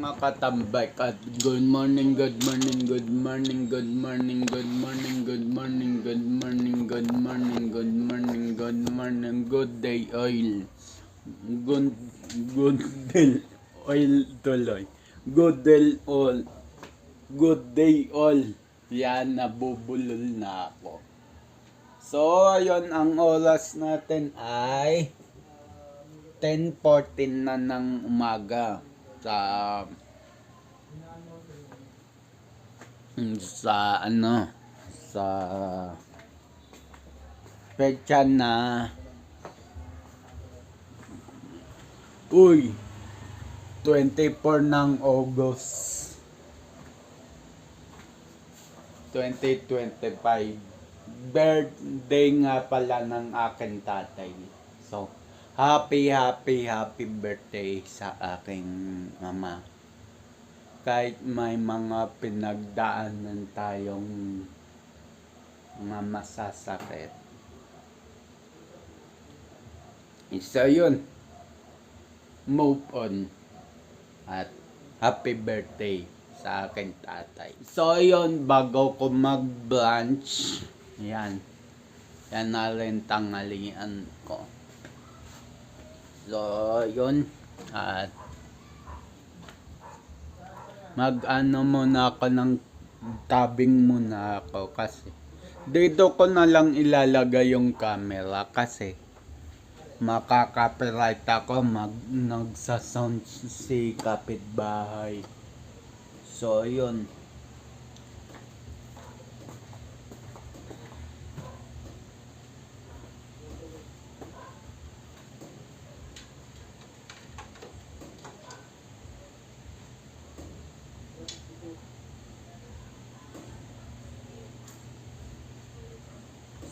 mga katambay at good morning, good morning, good morning, good morning, good morning, good morning, good morning, good morning, good morning, good morning, good day oil. Good day oil tuloy. Good day all. Good day all. Yan, nabubulol na ako. So, ayun, ang oras natin ay 10:14 na ng umaga sa sa petsa na 24 ng August 2025. Birthday nga pala ng aking tatay. So, happy birthday sa aking mama. Kahit may mga pinagdaanan tayong mga masasakit. So yun, move on at happy birthday sa aking tatay. So yun, bago ko mag-brunch, yan na rin tanghalian ko. So yun, at mag-ano muna ako ng tabing muna ako kasi dito ko na lang ilalagay yung camera kasi makaka-copyright ako nagsasound si kapitbahay. So yun.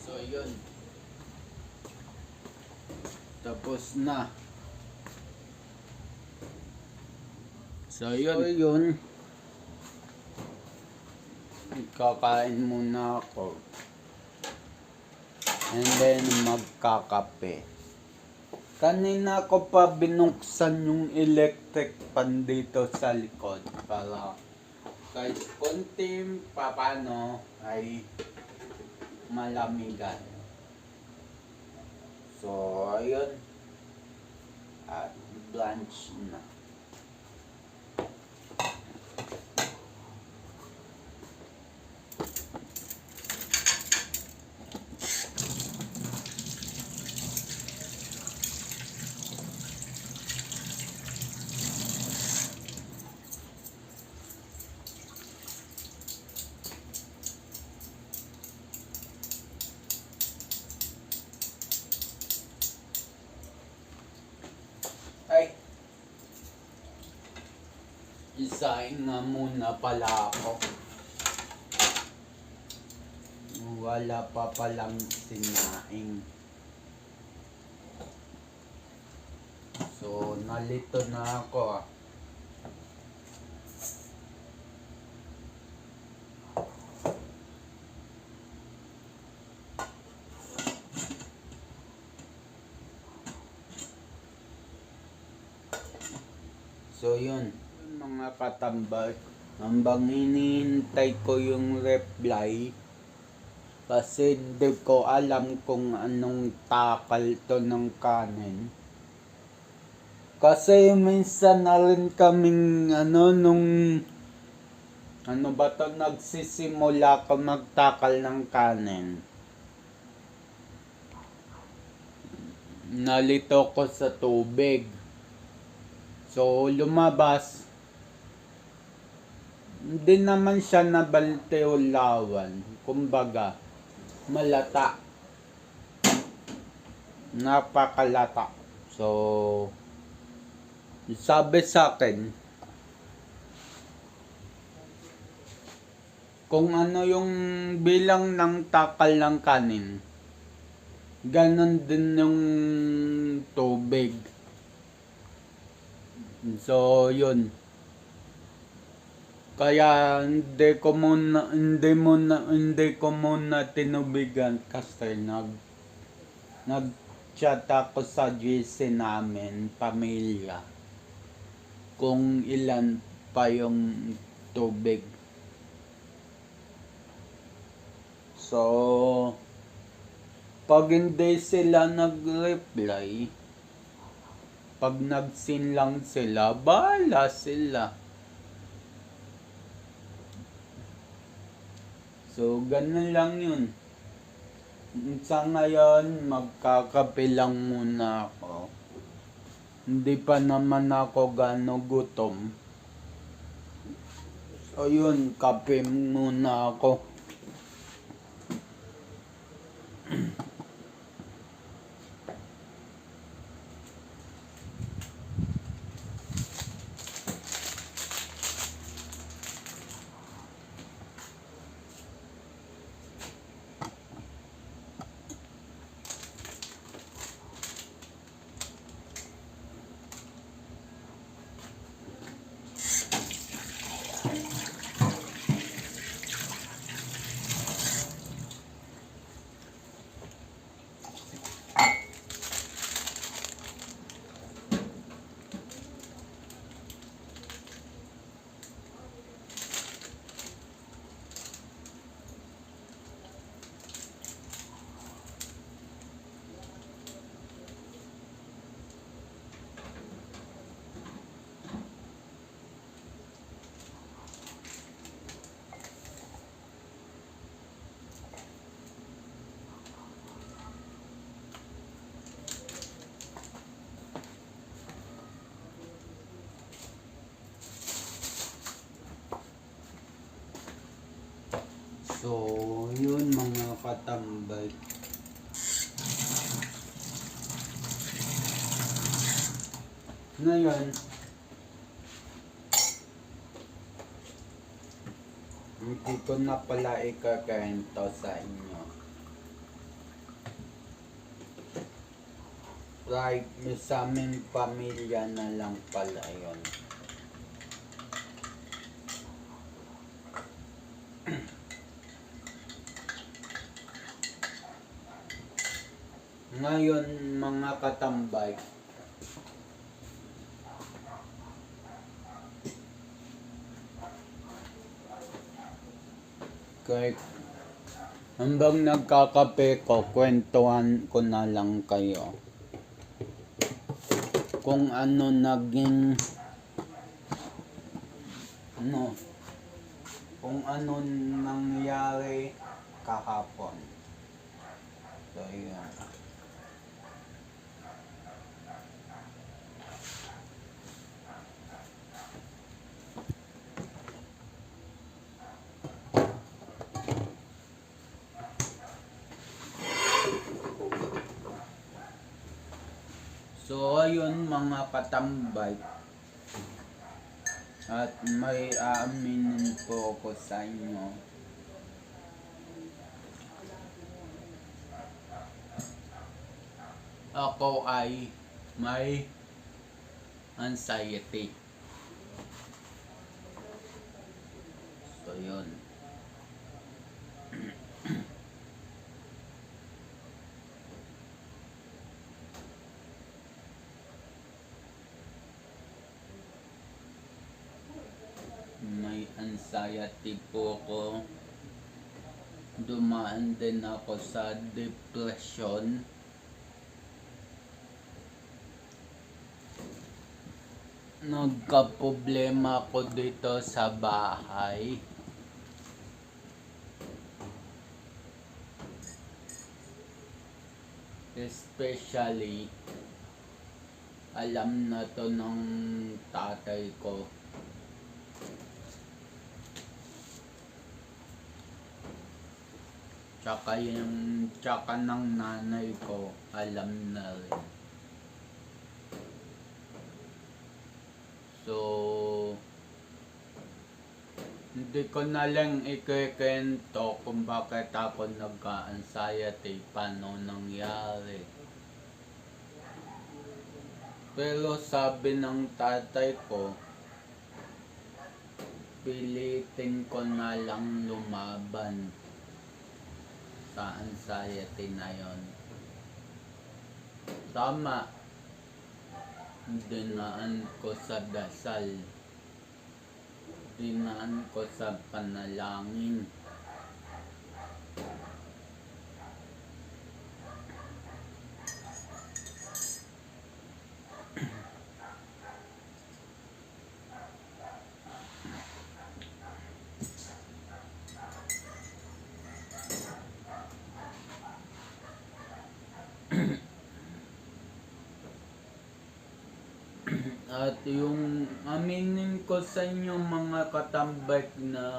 So yun. Tapos na. So yun. Kakain muna ako. And then magkakape. Kanina ko pa binuksan yung electric fan dito sa likod para kahit konting papano ay malamigan. So, ayun. At blanch na. Isain nga muna pala ako. Wala pa palang sinaing. So, nalito na ako. So, yun. Mga katambay, hanggang hinihintay ko yung reply kasi hindi ko alam kung anong takal to ng kanin. Kasi minsan na rin kaming nagsisimula ko magtakal ng kanin. Nalito ko sa tubig. So lumabas, hindi naman siya nabalteulawan. Kumbaga, malata. Napakalata. So, sabi sa akin, kung ano yung bilang ng takal ng kanin, ganon din yung tubig. So, yun. Kaya hindi ko muna tinubigan kasi nag-chat ako sa GC namin, pamilya, kung ilan pa yung tubig. So, pag hindi sila nag-reply, pag nag-seen lang sila, bahala sila. So, ganun lang yun. Sa ngayon, magkakape lang muna ako. Hindi pa naman ako gano gutom. So, yun, kape muna ako. So, yun mga katambay. Ngayon, hindi ko na pala ikakwento sa inyo. Like, sa aming pamilya na lang pala yun. Ngayon, mga katambay, kahit hanggang nagkakape ko, kwentuhan ko na lang kayo kung ano naging kung ano nangyari kahapon. So, yun. So, ayun mga katambay. At may aaminin po ako sa inyo. Ako ay may anxiety. So, yun. May anxiety po ako. Dumaan din ako sa depression. Nagka-problema ako dito sa bahay. Especially, alam na to ng tatay ko. Tsaka ng nanay ko, alam na rin. So, hindi ko na lang ikikwento kung bakit ako nagka-anxiety, paano nangyari. Pero sabi ng tatay ko, pilitin ko na lang lumaban sa anxiety na yon. Tama. Dinaan ko sa dasal. dinaan ko sa panalangin. At yung aminin ko sa inyo mga katambak na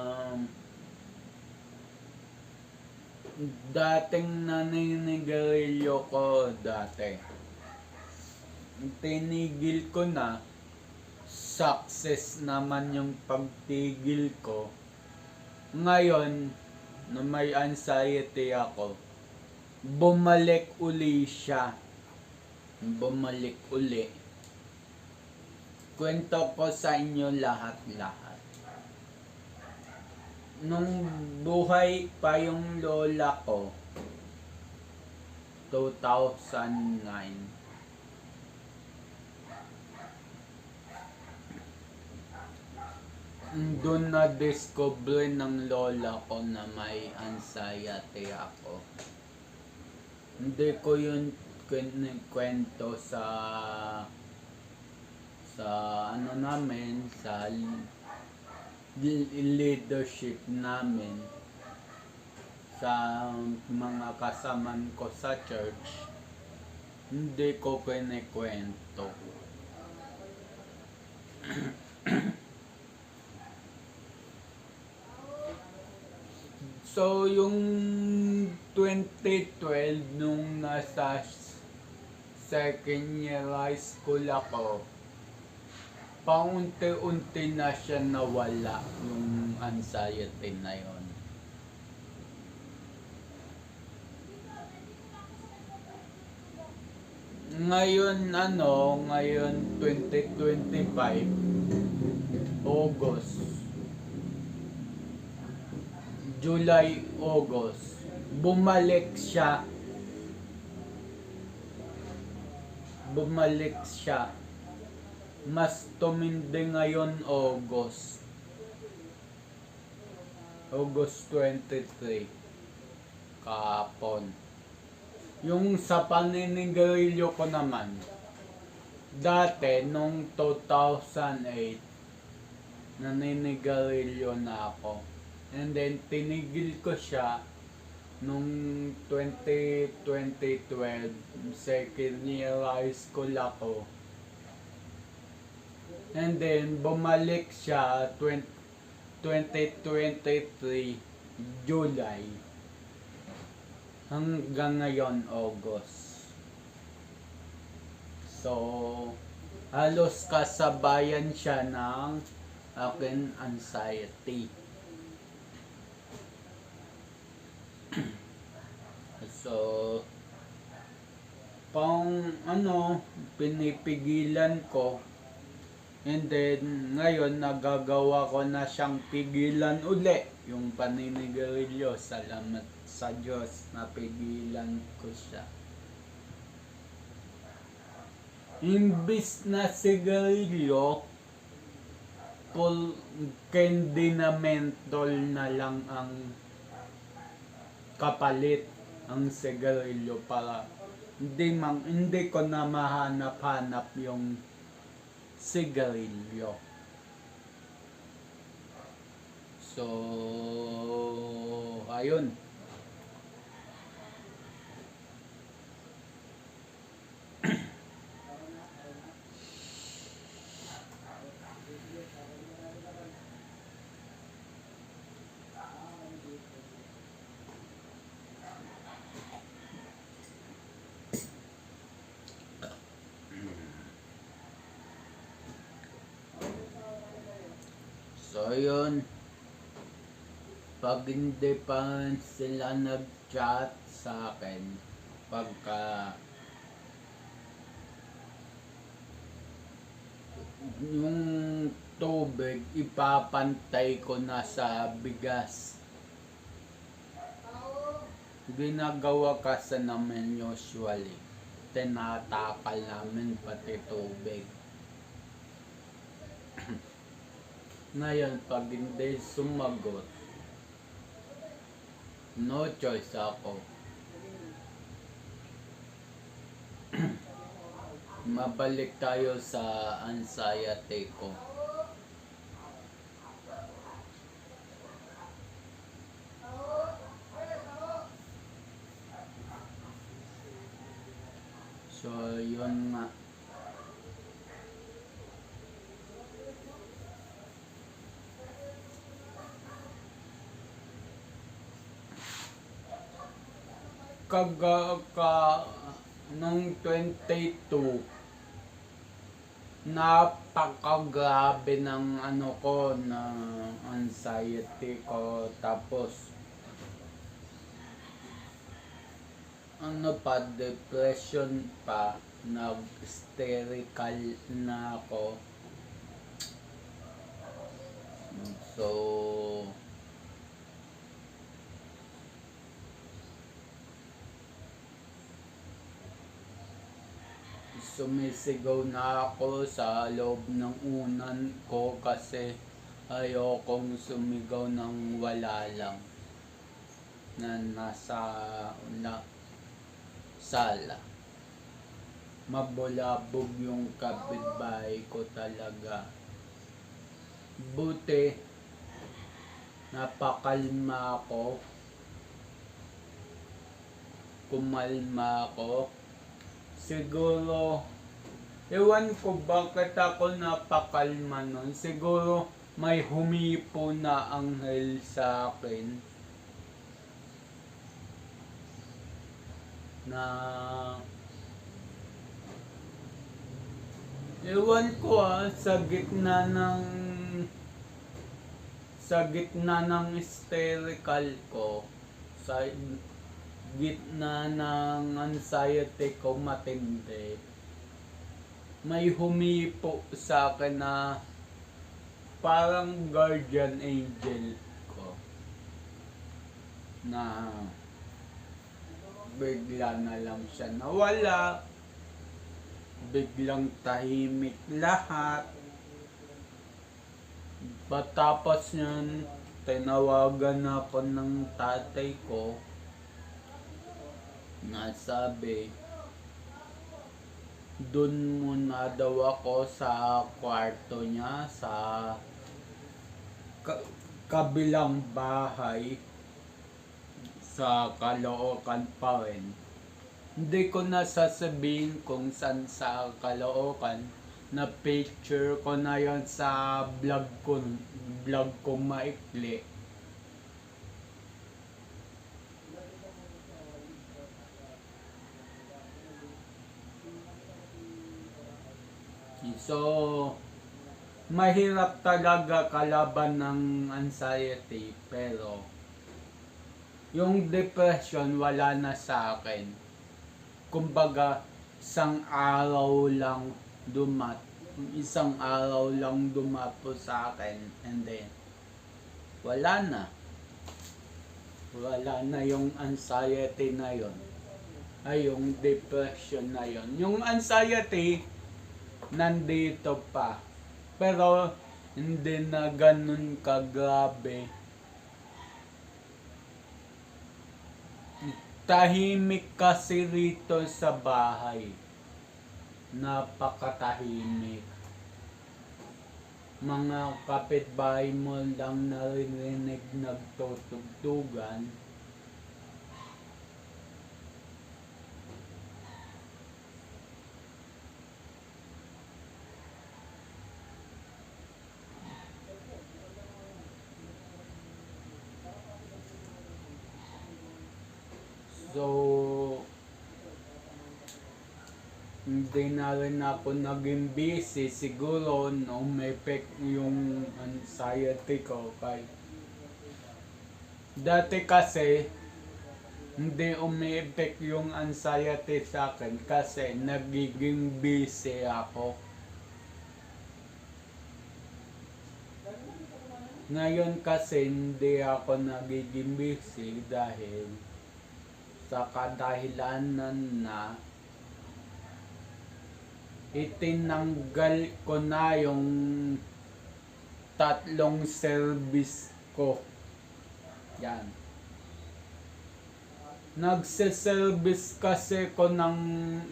dating naninigarilyo ko dati. Tinigil ko na, success naman yung pagtigil ko. Ngayon, na may anxiety ako, bumalik uli siya. Bumalik uli. Kwento ko sa inyo lahat-lahat. Nung buhay pa yung lola ko, 2009, doon na-discover ng lola ko na may anxiety ako. Hindi ko yun kwento sa ano namin, sa leadership namin, sa mga kasaman ko sa church. Hindi ko kwento. So, yung 2012, nung nasa second year high school ako, paunti-unti na siya nawala yung anxiety na yon. Ngayon 2025, August, July, August, bumalik siya. Mas tumindi ngayon August 23, kahapon. Yung sa paninigarilyo ko naman, dati nung 2008, naninigarilyo na ako. And then tinigil ko siya nung 2012, second year high school ako. And then bumalik siya 2023 July hanggang ngayon August. So halos kasabayan siya ng akin anxiety. So pinipigilan ko, and then ngayon nagagawa ko na siyang pigilan uli yung paninigarilyo. Salamat sa Diyos, napigilan ko siya. Imbis na sigarilyo, full candy na mentol na lang ang kapalit ang sigarilyo, para hindi ko na mahanap-hanap yung sigarilyo. So ayun. So yun, pag hindi pa sila nag-chat sa akin, pagka yung tubig ipapantay ko na sa bigas. Ginagawa kasi namin usually, tinatakal namin pati tubig. Ngayon, pag hindi sumagot, no choice ako. Mabalik tayo sa anxiety ko. So, yun nga. Nung 22, napakagrabe ng anxiety ko. Tapos, depression pa, nag-hysterical na ako. So, sumisigaw na ako sa loob ng unan ko kasi ayokong sumigaw ng wala lang na nasa sala. Mabulabog yung kapitbahay ko talaga. Buti napakalma ako, kumalma ako. Siguro, ewan ko bakit ako napakalma nun. Siguro may humipo na anghel sa akin na ewan ko sa gitna ng hysterical ko, sa gitna ng anxiety ko matindi, may humipo sa akin na parang guardian angel ko na bigla na lang siya nawala, biglang tahimik lahat. Patapos yun, tinawagan ako ng tatay ko na sabi, dun muna daw ako sa kwarto niya sa kabilang bahay sa Caloocan pa rin. Hindi ko na sasabihin kung saan sa Caloocan, na picture ko na yon sa vlog ko maikli. So, mahirap talaga kalaban ng anxiety, pero yung depression wala na sa akin. Kumbaga, isang araw lang dumapo sa akin, and then wala na yung anxiety na yon, ay yung depression na yon. Yung anxiety nandito pa, pero hindi na ganun kagrabe. Tahimik kasi rito sa bahay. Napakatahimik. Mga kapitbahay mo lang narinig nagtutugtugan. So, hindi na rin ako naging busy. Siguro umepek yung anxiety ko kay dati kasi hindi umepek yung anxiety sa akin kasi nagiging busy ako. Ngayon kasi hindi ako nagiging busy dahil sa kadahilanan na itinanggal ko na yung tatlong service ko. Yan. Nagse-service kasi ko ng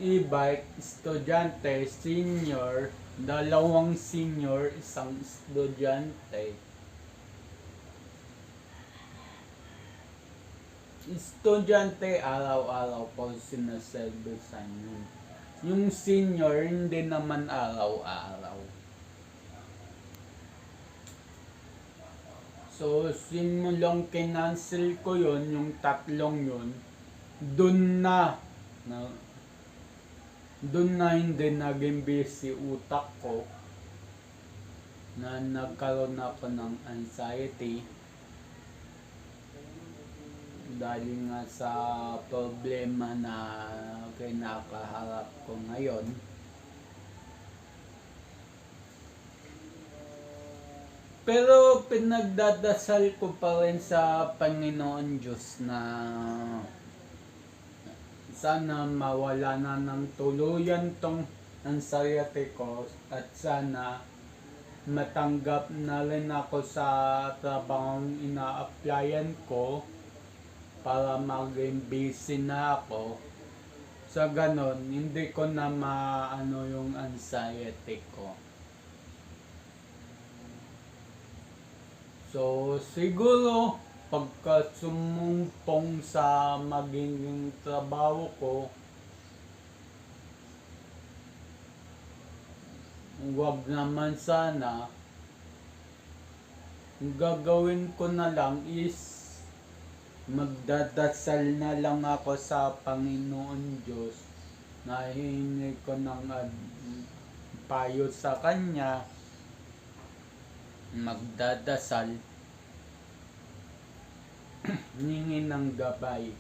e-bike, estudyante, senior, dalawang senior, isang estudyante. Estudyante, araw-araw ko sinaservicean yun. Yung senior, hindi naman araw-araw. So, simulang kinancel ko yun, yung tatlong yun, dun na hindi naging busy utak ko, na nagkaroon ako ng anxiety dahil nga sa problema na kinakaharap ko ngayon. Pero pinagdadasal ko pa rin sa Panginoon Diyos na sana mawala na ng tuluyan tong anxiety ko at sana matanggap na rin ako sa trabahong ina-applyan ko para maging busy na ako. Sa ganon, hindi ko na maano yung anxiety ko. So, siguro, pagka sumumpong sa magiging trabaho ko, wag naman sana, ang gagawin ko na lang is magdadasal na lang ako sa Panginoon Diyos, na hihingi ko ng payo sa Kanya, magdadasal, hihingi ng gabay.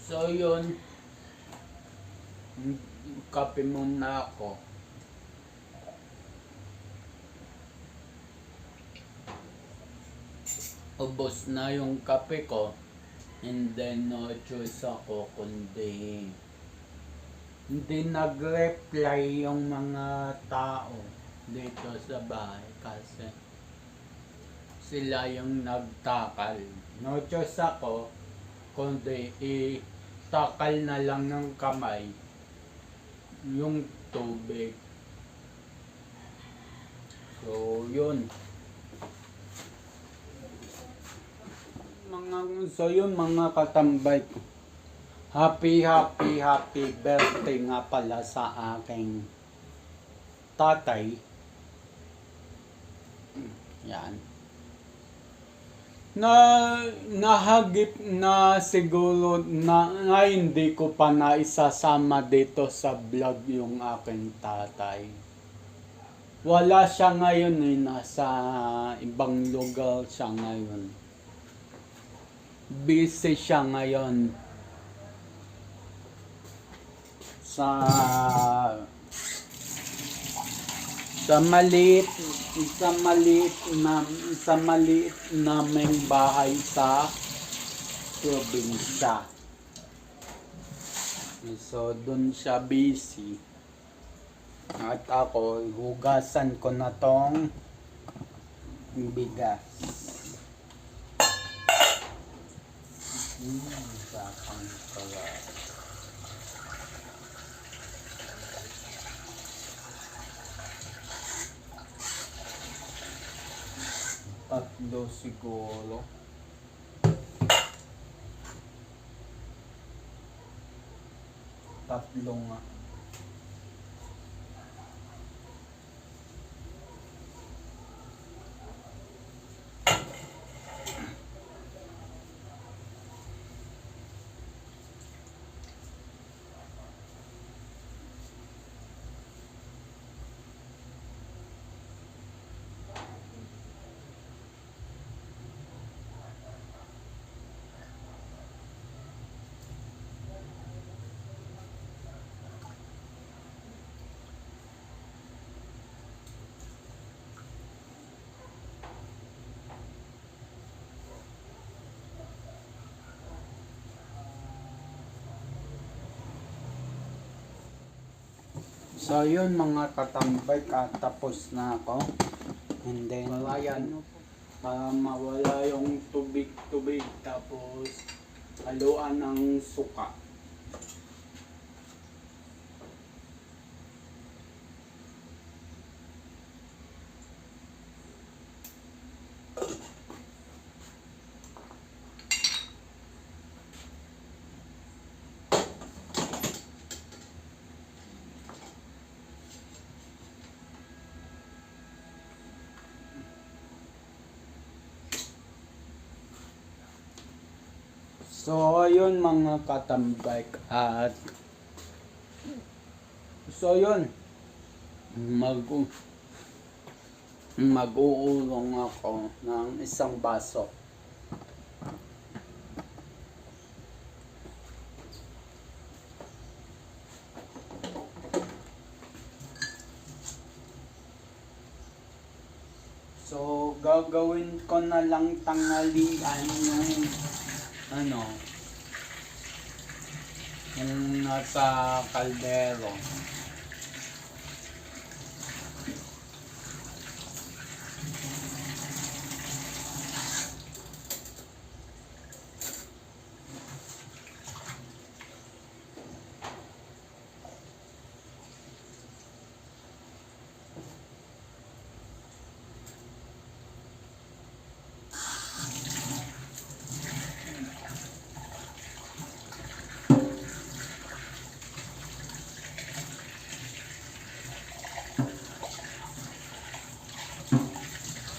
So yun, kape muna ako. Ubos na yung kape ko, and then no choice ako kundi hindi nag-reply yung mga tao dito sa bahay kasi sila yung nagtakal. No choice ako kundi itakal na lang ng kamay yung tubig. So yun. Mga katambay ko. Happy birthday nga pala sa aking tatay. Yan. Nahagip na siguro na hindi ko pa naisasama dito sa vlog yung aking tatay. Wala siya ngayon nasa ibang lugar siya ngayon. Busy siya ngayon sa maliit naming bahay sa probinsya. So dun siya busy. At ako, hugasan ko na tong bigas. Sakang pala. Tatlo siguro. Tatlo nga. So yun mga katambay, tapos na ako. And then, yan, para mawala yung tubig-tubig, tapos haluan ng suka. So, ayun mga katambay, at so yun, mag-uulong ako ng isang baso. So, gagawin ko na lang tanghalian yung yung nasa kaldero.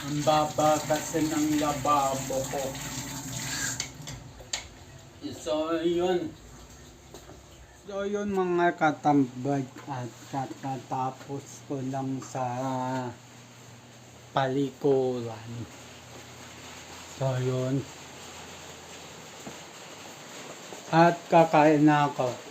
Ang baba kasi ng lababo ko. So yun mga katambay, at katatapos ko lang sa palikuran. So yun. At kakain na ako.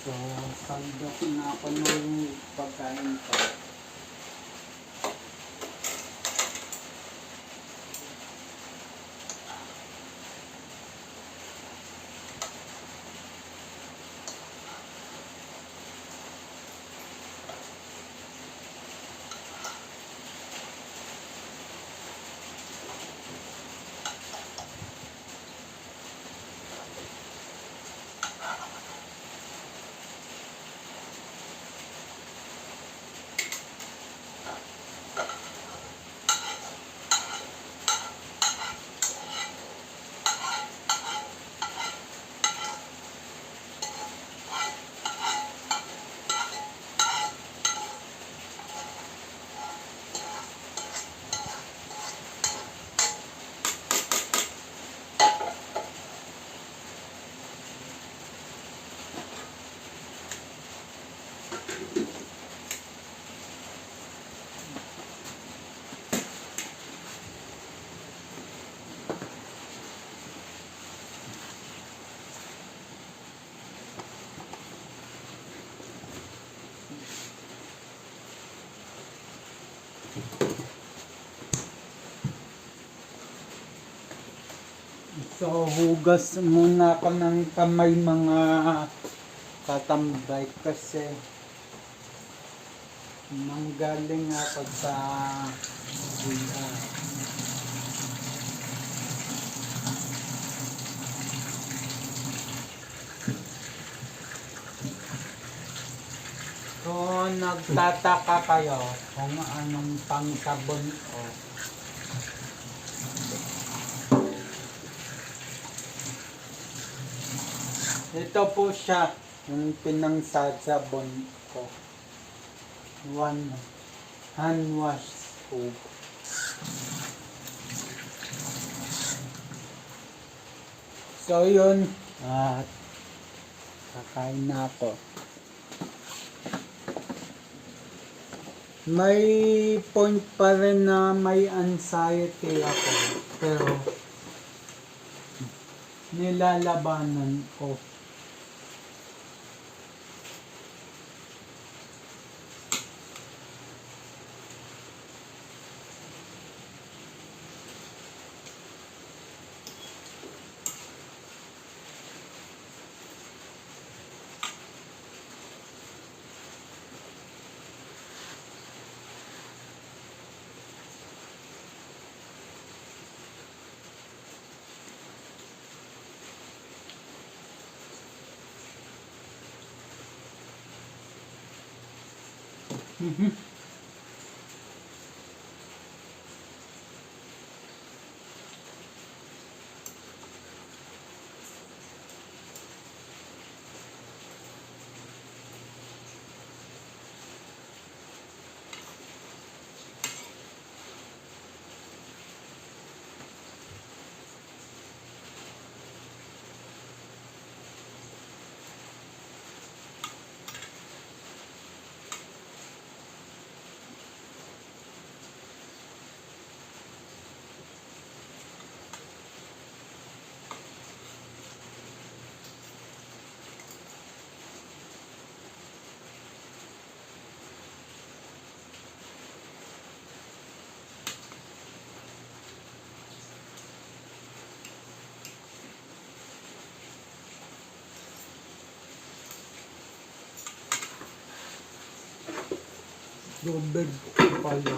So, sandok na ako ng pagkain ko. So, hugas muna ako ng kamay mga katambay kasi manggaling ako sa CR. Kung nagtataka kayo kung anong pangsabon ko, ito po siya, yung pinangsasabon ko. One hand wash soap. So yun, at kakain na ako. May point pa rin na may anxiety ako. Pero, nilalabanan ko. Tubig pala.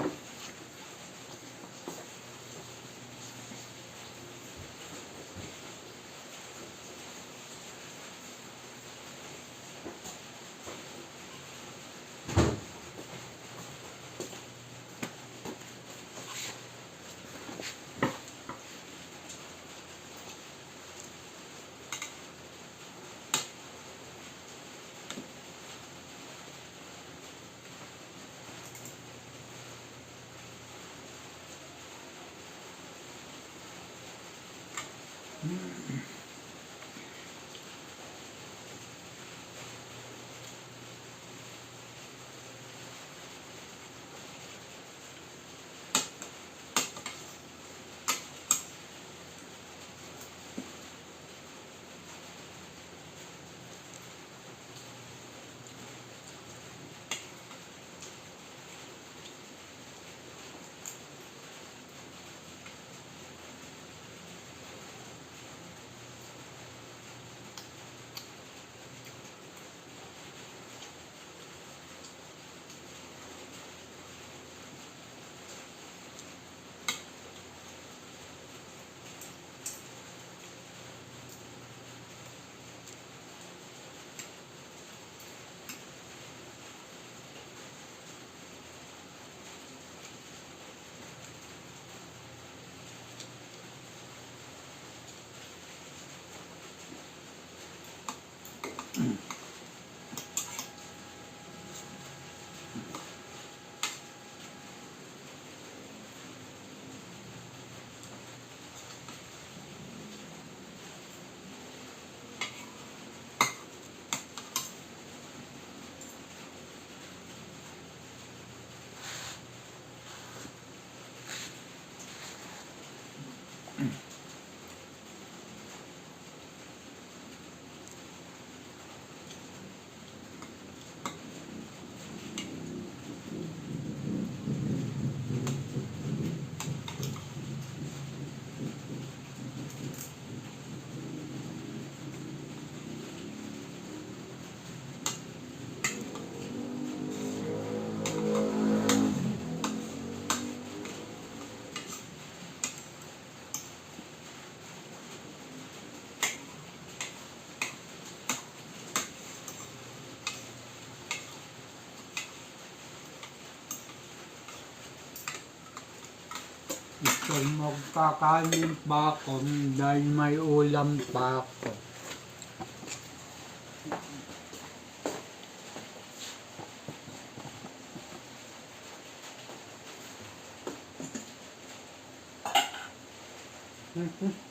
So, magkakanin pa ako dahil may ulam pa ako.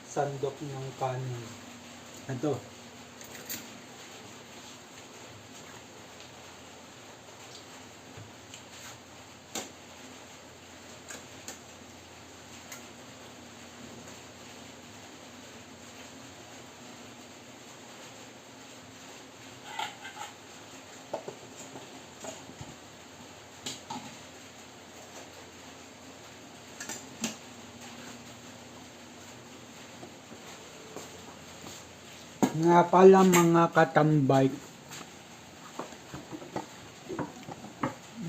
Sandok ng kanin. Ito. Nga pala mga katambay,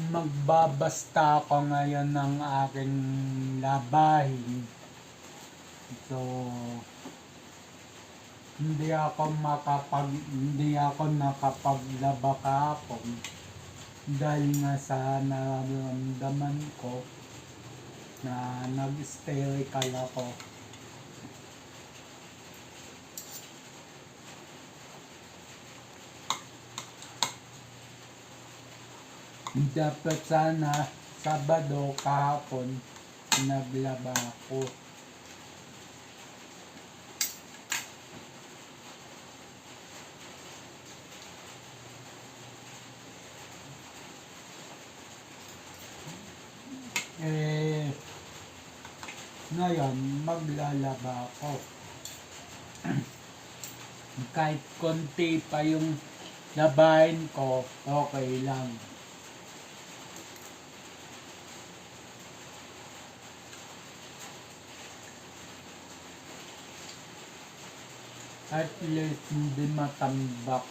magbabasta ako ngayon ng aking labahin. So, hindi ako nakapaglaba kahapon dahil nga sa nararamdaman ko na nag-hysterical ako. Dapat sana Sabado kahapon naglaba ako. Ngayon maglalaba ako. Kahit konti pa yung labahin ko, okay lang. At least hindi matambak.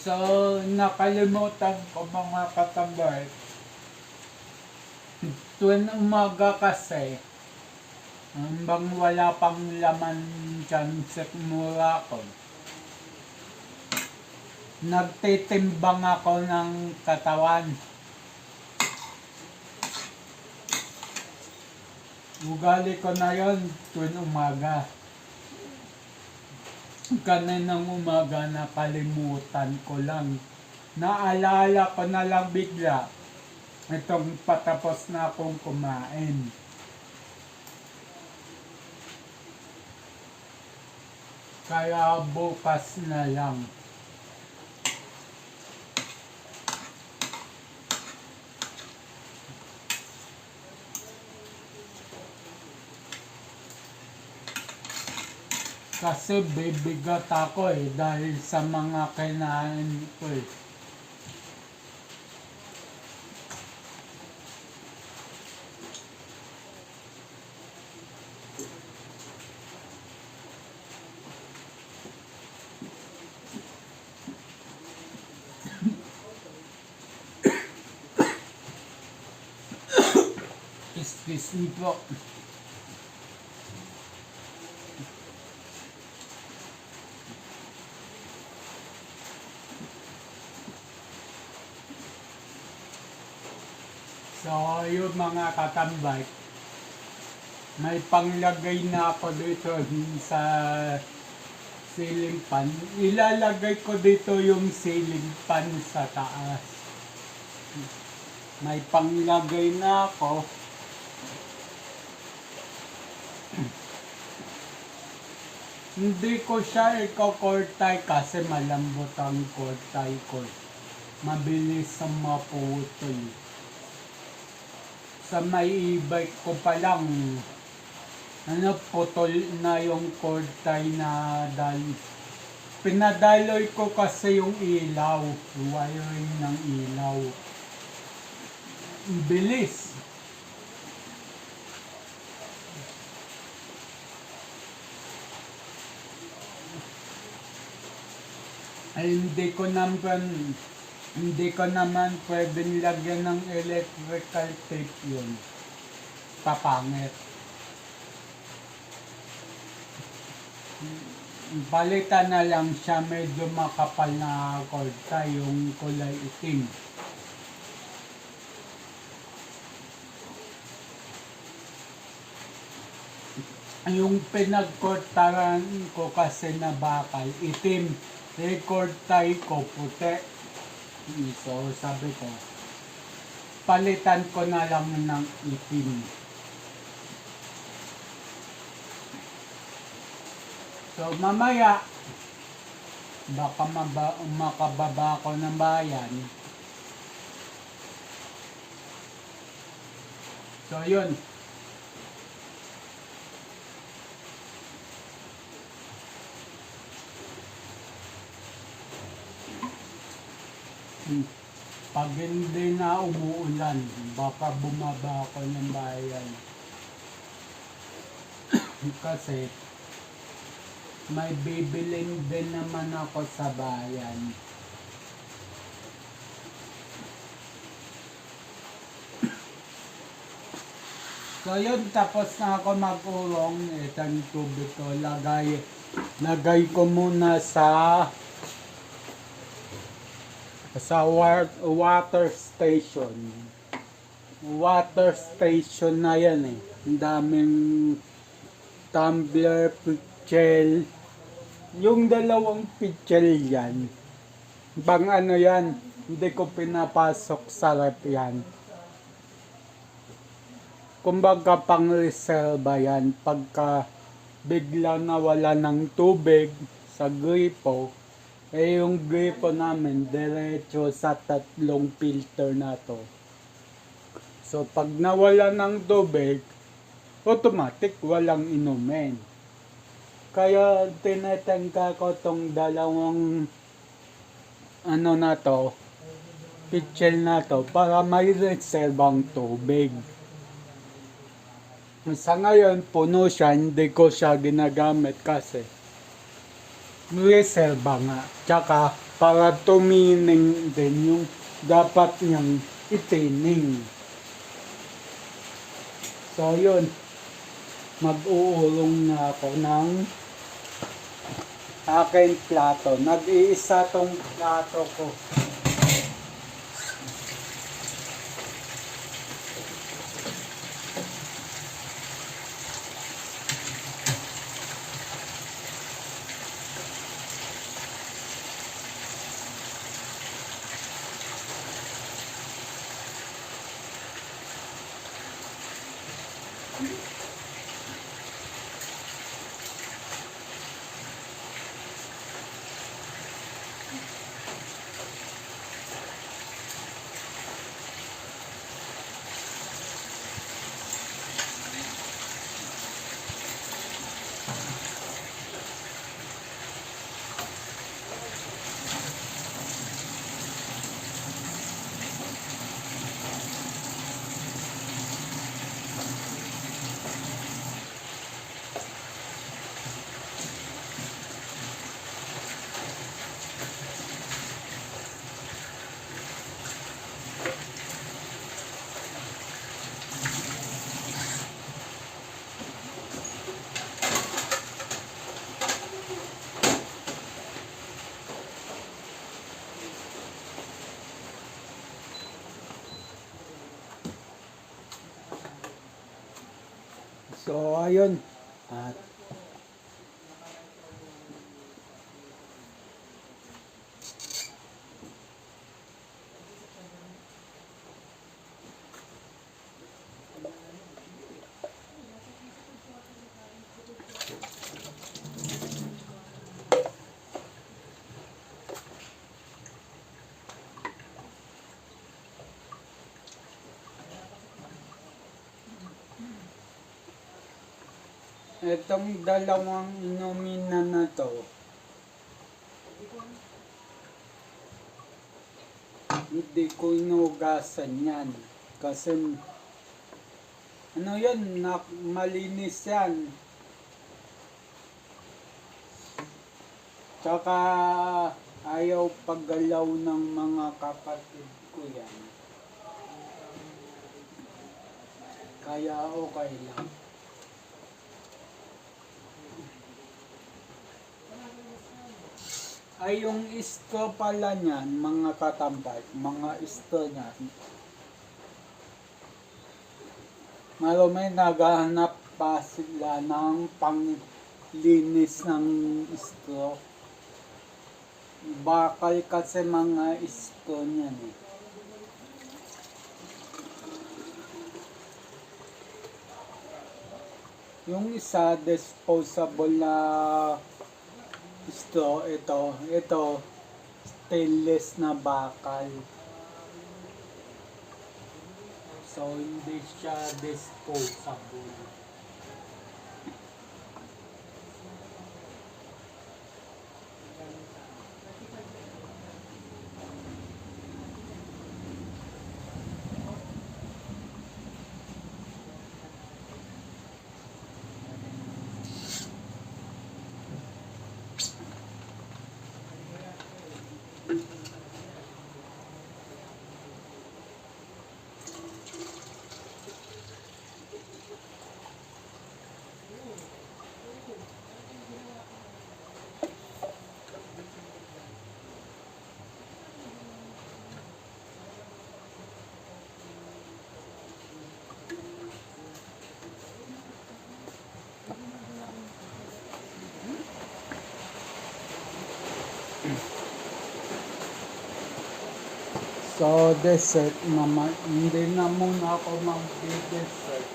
So, nakalimutan ko mga katambay. Tuwing umaga kasi, hanggang wala pang laman dyan sa mura ko, nagtitimbang ako ng katawan. Ugali ko na yon tuwing umaga. Kaninang umaga nakalimutan ko lang. Naalala ko na lang bigla. Itong patapos na akong kumain. Kaya bukas na lang. Kasi bibigat ako dahil sa mga kinain ko Excuse me po. So, yung mga katambay, may panglagay na ako dito sa ceiling fan. Ilalagay ko dito yung ceiling fan sa taas. May panglagay na ako. Hindi ko siya iko-kortay kasi malambot ang kortay ko. Mabilis ang maputol. Sa may e-bike ko pa lang, putol na yung kortay na pinadaloy ko kasi yung ilaw, wiring ng ilaw. Bilis. Ay, hindi ko naman pwedeng lagyan ng electrical tape yun. Papangit. Palitan na lang siya medyo makapal na korta, yung kulay itim. Yung pinagkortaran ko kasi na bakal, itim. Rekortay ko puti. So, sabi ko, palitan ko na lang ng itim. So, mamaya, baka makababa ko ng bayan. So, yun. Pag hindi na umuulan, baka bumaba ako ng bayan. Kasi may bibilin din naman ako sa bayan. So yun, tapos na ako mag-urong. Itong tubig ko, lagay ko muna sa water station. Water station na yan eh. Ang daming tumbler, pitchel. Yung dalawang pitchel yan. Bang ano yan, hindi ko pinapasok sa rep yan. Kumbaga pang reserva yan. Pagka bigla nawala ng tubig sa gripo, yung gripo namin, diretso sa 3 filter na to. So, pag nawala ng tubig, automatic walang inumin. Kaya tinatangka ko tong dalawang ano na to, pitchel na to para may reserbang tubig. Sa ngayon, puno siya, hindi ko siya ginagamit kasi reserba nga. Tsaka para tumining din yung dapat niyang itining. So yun, mag-uulong na ako ng aking plato. Nag-iisa tong plato ko. So, ayun. At itong dalawang inumin na to, hindi ko inugasan yan. Kasi, ano yun, malinis yan. Tsaka, ayaw paggalaw ng mga kapatid ko yan. Kaya okay lang. Ay yung isto pala niyan, mga katambay, mga isto niyan. Marami naghahanap pa sila ng panglinis ng isto. Bakal kasi mga isto niyan eh. Yung isa, disposable na ito, stainless na bakal. So, hindi siya disposable. So, dessert naman, hindi na muna ako mag-dessert.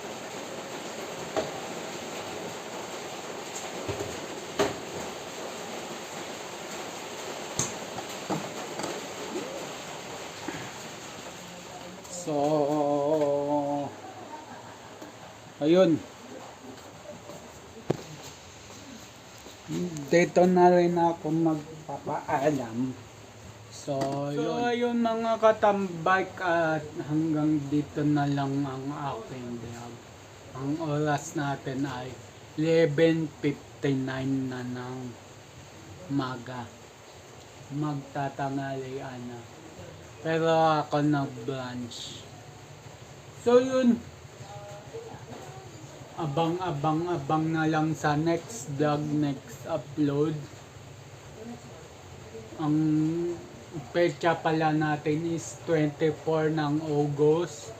So, ayun, dito na rin ako magpapaalam. So, yun mga katambay, at hanggang dito na lang ang aking vlog. Ang oras natin ay 11:59 na ng maga. Magtatangalian na. Pero ako nag-brunch. So yun, abang na lang sa next vlog, next upload. Ang petsa pala natin is 24 ng August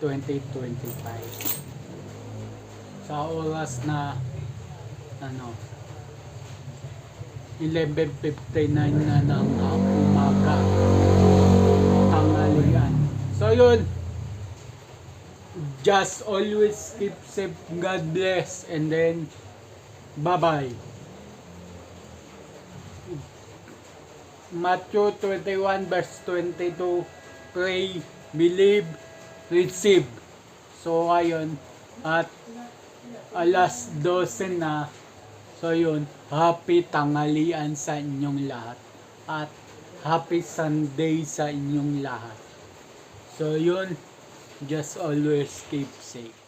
2025. Sa oras na 11:59 na ng umaga, tanghalian. So yun, just always keep safe, God bless, and then bye bye. Matthew 21 verse 22, pray, believe, receive. So ayun, at alas 12 na. So yun, happy tanghalian sa inyong lahat. At happy Sunday sa inyong lahat. So yun, just always keep safe.